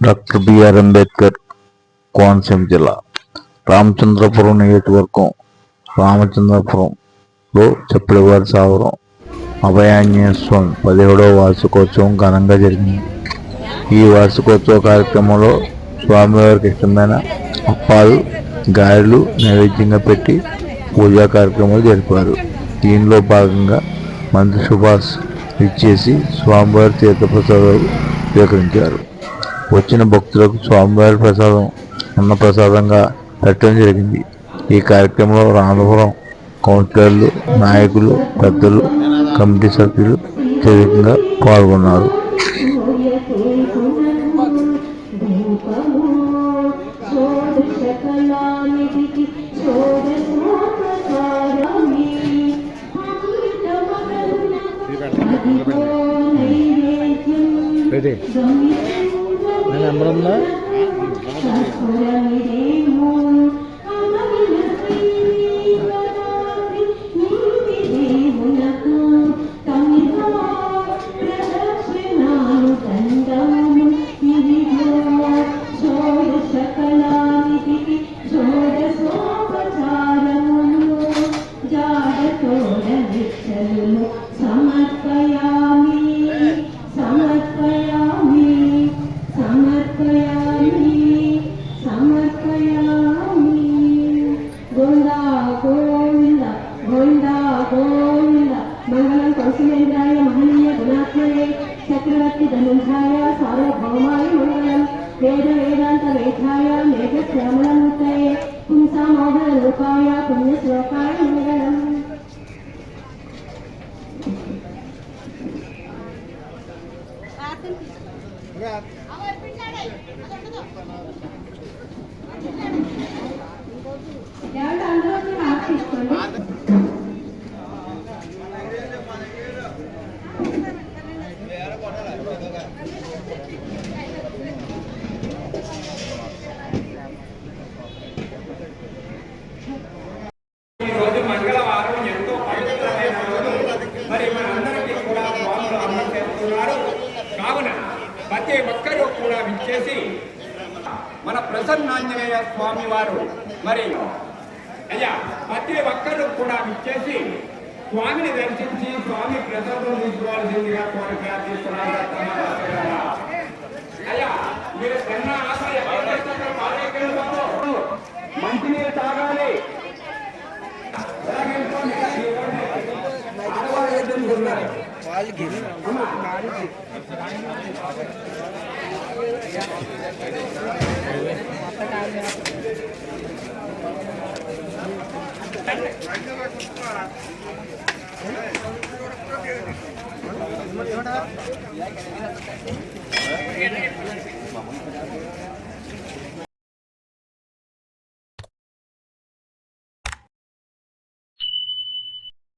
Doctor BR Ambedkar Konaseema జిల్లా రామచంద్రపురం నియోజకవర్గం రామచంద్రపురంలో చప్పలివారి సాగరం అభయాంజనేయ స్వామి 17వ వార్షికోత్సవం ఘనంగా జరిగింది. ఈ వార్షికోత్సవ కార్యక్రమంలో స్వామివారికి ఇష్టమైన అప్పాలు, గారెలు నైవేద్యంగా పెట్టి పూజా కార్యక్రమాలు జరిపారు. దీనిలో భాగంగా మంత్రి సుభాష్ ఇచ్చేసి స్వామివారి తీర్థప్రసాదాలు స్వీకరించారు. వచ్చిన భక్తులకు స్వామివారి ప్రసాదం అన్నప్రసాదంగా పెట్టడం జరిగింది. ఈ కార్యక్రమంలో రామపురం కౌన్సిలర్లు, నాయకులు, పెద్దలు, కమిటీ సభ్యులు అత్యధికంగా పాల్గొన్నారు. నెంబర్ ఉందా? మంగళం కౌశలేంద్రాయ మహనీయ గుణాత్మనే చక్రవర్తి ధనుంజాయ సార్వభౌమాయ మంగళం వేద వేదాంత వేదాయ మేఘ శ్యామలమూర్తయే పుంసామోహన రూపాయ పుణ్యశ్లోకాయ మంగళం. కావున ప్రతి ఒక్కరూ కూడా విచ్చేసి మన ప్రసన్నాంజనేయ స్వామి వారు అయ్యా ప్రతి ఒక్కరూ కూడా విచ్చేసి స్వామిని దర్శించి స్వామి ప్రసాదం తీసుకోవాల్సిందిగా కోరిక తీసుకున్నారు. అయ్యా మీరు చిన్న ఆశ మంచినీరు తాగాలి.